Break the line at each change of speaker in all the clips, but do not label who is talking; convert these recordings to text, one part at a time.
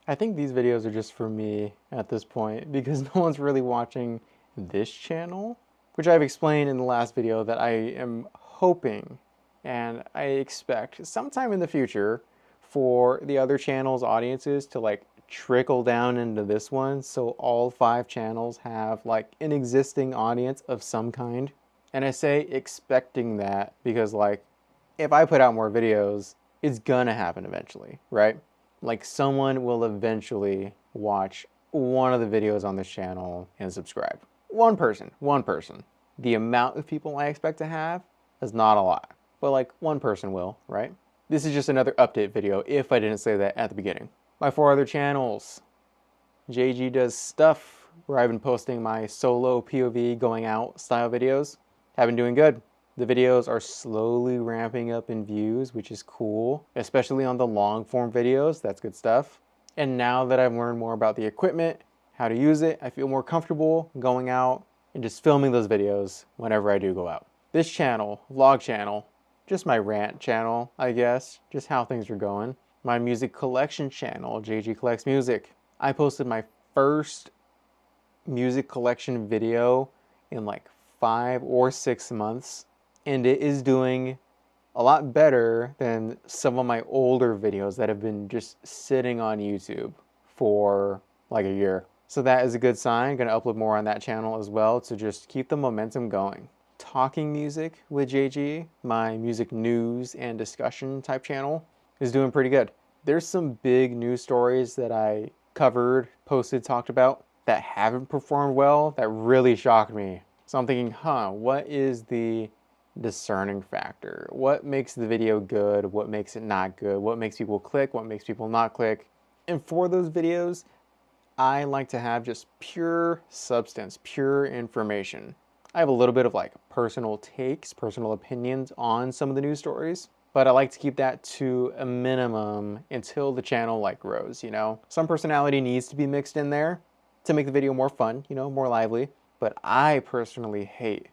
I think these videos are just for me at this point because no one's really watching this channel, which I've explained in the last video that I am hoping and I expect sometime in the future for the other channels' audiences to like trickle down into this one so all 5 channels have like an existing audience of some kind. And I say expecting that because like if I put out more videos, it's gonna happen eventually, right? Like someone will eventually watch one of the videos on this channel and subscribe. One person, one person. The amount of people I expect to have is not a lot, but like one person will, right? This is just another update video if I didn't say that at the beginning. My 4 other channels. JG Does Stuff, where I've been posting my solo POV going out style videos. Have been doing good. The videos are slowly ramping up in views, which is cool, especially on the long form videos. That's good stuff. And now that I've learned more about the equipment, how to use it, I feel more comfortable going out and just filming those videos whenever I do go out. This channel, vlog channel, just my rant channel, I guess, just how things are going. My music collection channel, JG Collects Music. I posted my first music collection video in like 5 or 6 months, and it is doing a lot better than some of my older videos that have been just sitting on YouTube for like a year. So that is a good sign. Gonna upload more on that channel as well to just keep the momentum going. Talking Music with JG, my music news and discussion type channel, is doing pretty good. There's some big news stories that I covered, posted, talked about that haven't performed well that really shocked me. So I'm thinking, what is the discerning factor? What makes the video good? What makes it not good? What makes people click? What makes people not click? And for those videos, I like to have just pure substance, pure information. I have a little bit of like personal takes, personal opinions on some of the news stories, but I like to keep that to a minimum until the channel like grows, you know? Some personality needs to be mixed in there to make the video more fun, you know, more lively. But I personally hate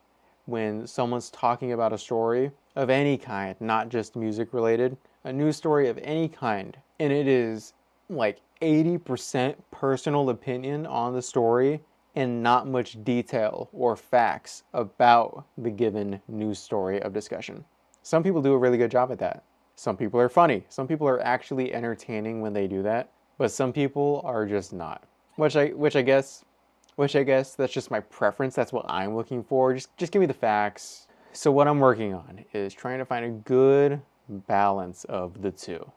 when someone's talking about a story of any kind, not just music related, a news story of any kind, and it is like 80% personal opinion on the story and not much detail or facts about the given news story of discussion. Some people do a really good job at that. Some people are funny. Some people are actually entertaining when they do that, but some people are just not. Which I guess that's just my preference. That's what I'm looking for. Just give me the facts. So what I'm working on is trying to find a good balance of the two.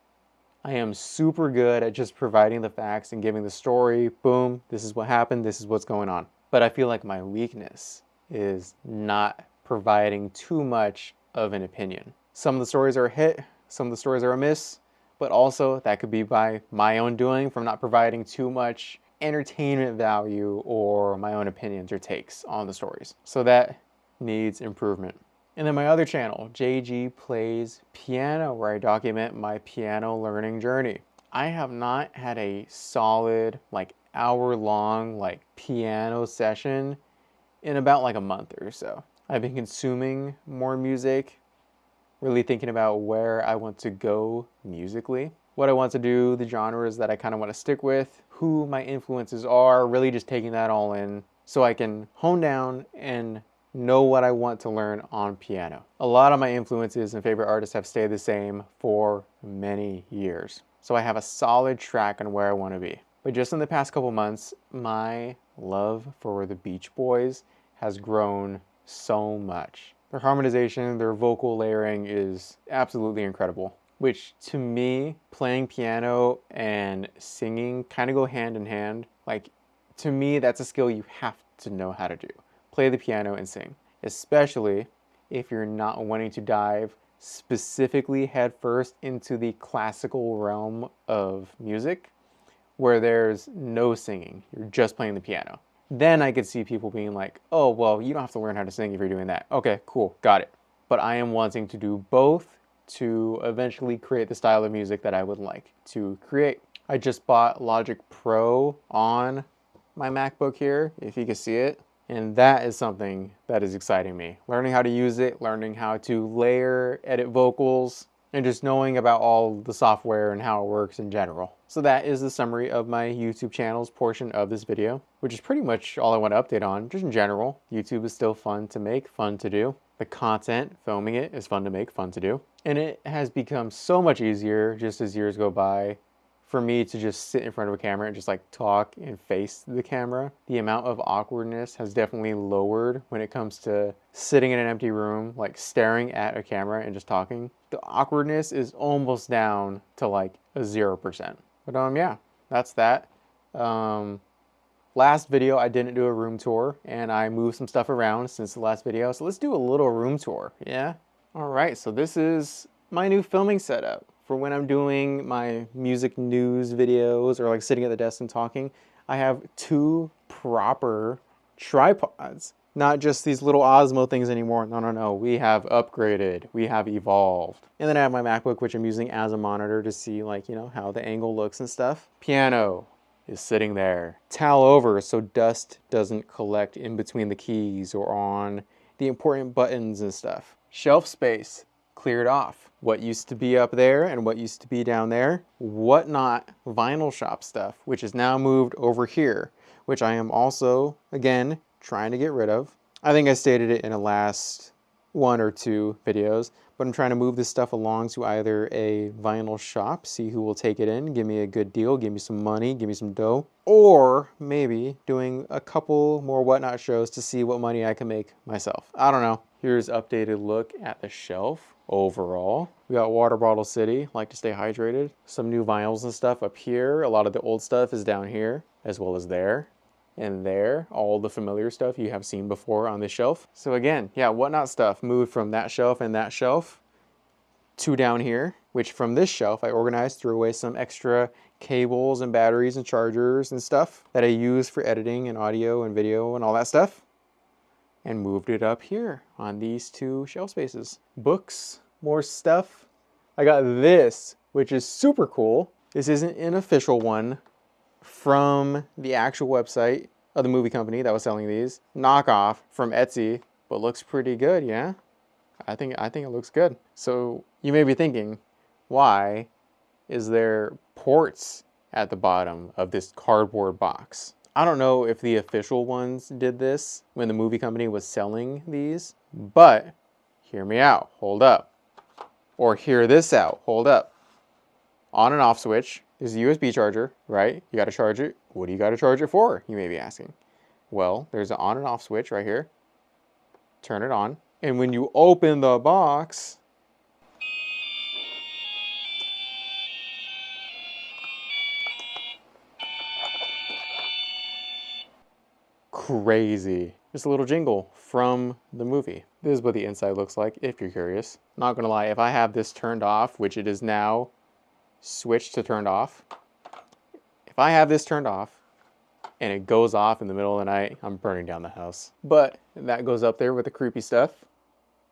I am super good at just providing the facts and giving the story. Boom, this is what happened, this is what's going on. But I feel like my weakness is not providing too much of an opinion. Some of the stories are a hit, some of the stories are a miss, but also that could be by my own doing from not providing too much entertainment value or my own opinions or takes on the stories. So that needs improvement. And then my other channel, JG Plays Piano, where I document my piano learning journey. I have not had a solid, like hour-long, like piano session in about like a month or so. I've been consuming more music, really thinking about where I want to go musically, what I want to do, the genres that I kind of want to stick with, who my influences are, really just taking that all in so I can hone down and know what I want to learn on piano. A lot of my influences and favorite artists have stayed the same for many years. So I have a solid track on where I want to be. But just in the past couple months, my love for the Beach Boys has grown so much. Their harmonization, their vocal layering is absolutely incredible. Which to me, playing piano and singing kind of go hand in hand. Like, to me, that's a skill you have to know how to do. Play the piano and sing, especially if you're not wanting to dive specifically headfirst into the classical realm of music where there's no singing, you're just playing the piano. Then I could see people being like, oh, well, you don't have to learn how to sing if you're doing that. Okay, cool, got it. But I am wanting to do both to eventually create the style of music that I would like to create. I just bought Logic Pro on my MacBook here, if you can see it. And that is something that is exciting me. Learning how to use it, learning how to layer, edit vocals, and just knowing about all the software and how it works in general. So that is the summary of my YouTube channel's portion of this video, which is pretty much all I want to update on. Just in general, YouTube is still fun to make, fun to do. The content, filming it, is fun to make, fun to do. And it has become so much easier just as years go by for me to just sit in front of a camera and just like talk and face the camera. The amount of awkwardness has definitely lowered when it comes to sitting in an empty room, like staring at a camera and just talking. The awkwardness is almost down to like a 0%. But yeah, that's that. Last video I didn't do a room tour and I moved some stuff around since the last video. So let's do a little room tour, yeah? All right, so this is my new filming setup for when I'm doing my music news videos or like sitting at the desk and talking. I have 2 proper tripods, not just these little Osmo things anymore. No, we have upgraded, we have evolved. And then I have my MacBook, which I'm using as a monitor to see like, you know, how the angle looks and stuff. Piano is sitting there. Towel over so dust doesn't collect in between the keys or on the important buttons and stuff. Shelf space cleared off. What used to be up there and what used to be down there. Whatnot vinyl shop stuff, which is now moved over here, which I am also, again, trying to get rid of. I think I stated it in the last 1 or 2 videos, but I'm trying to move this stuff along to either a vinyl shop, see who will take it in, give me a good deal, give me some money, give me some dough, or maybe doing a couple more Whatnot shows to see what money I can make myself. I don't know. Here's updated look at the shelf overall. We got Water Bottle City, like to stay hydrated. Some new vinyls and stuff up here. A lot of the old stuff is down here, as well as there. And there, all the familiar stuff you have seen before on this shelf. So again, yeah, Whatnot stuff moved from that shelf and that shelf to down here, which from this shelf I organized, threw away some extra cables and batteries and chargers and stuff that I use for editing and audio and video and all that stuff, and moved it up here on these 2 shelf spaces. Books, more stuff. I got this, which is super cool. This isn't an official one from the actual website of the movie company that was selling these. Knockoff from Etsy, but looks pretty good, yeah? I think it looks good. So you may be thinking, why is there ports at the bottom of this cardboard box? I don't know if the official ones did this when the movie company was selling these, but hear me out, hold up. Or hear this out, hold up. On and off switch. There's a USB charger, right? You got to charge it. What do you got to charge it for? You may be asking. Well, there's an on and off switch right here. Turn it on. And when you open the box, crazy. Just a little jingle from the movie. This is what the inside looks like if you're curious. Not gonna lie, if I have this turned off, which it is now switched to turned off, if I have this turned off and it goes off in the middle of the night, I'm burning down the house. But that goes up there with the creepy stuff.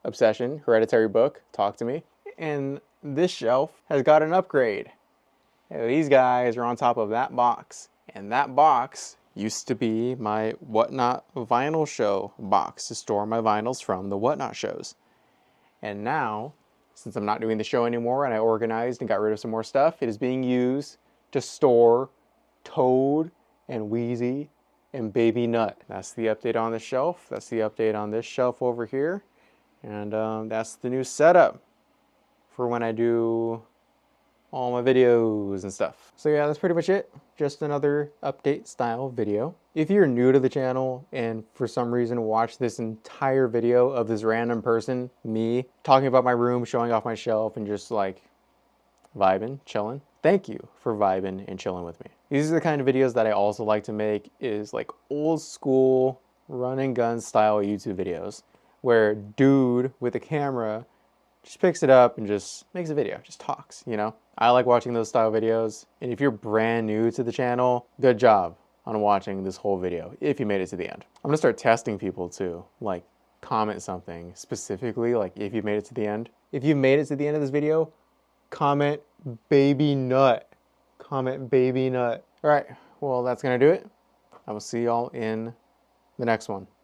Obsession, Hereditary book, Talk to Me. And this shelf has got an upgrade. These guys are on top of that box. And that box used to be my Whatnot vinyl show box to store my vinyls from the Whatnot shows. And now, since I'm not doing the show anymore and I organized and got rid of some more stuff, it is being used to store Toad and Wheezy and Baby Nut. That's the update on the shelf. That's the update on this shelf over here. And that's the new setup for when I do all my videos and stuff. So yeah, that's pretty much it. Just another update style video. If you're new to the channel and for some reason watch this entire video of this random person, me, talking about my room, showing off my shelf and just like vibing, chilling, thank you for vibing and chilling with me. These are the kind of videos that I also like to make, is like old school run and gun style YouTube videos where dude with a camera just picks it up and just makes a video, just talks, you know? I like watching those style videos. And if you're brand new to the channel, good job on watching this whole video, if you made it to the end. I'm gonna start testing people too, like comment something specifically, like if you made it to the end. If you made it to the end of this video, comment Baby Nut. Comment Baby Nut. All right, well, that's gonna do it. I will see y'all in the next one.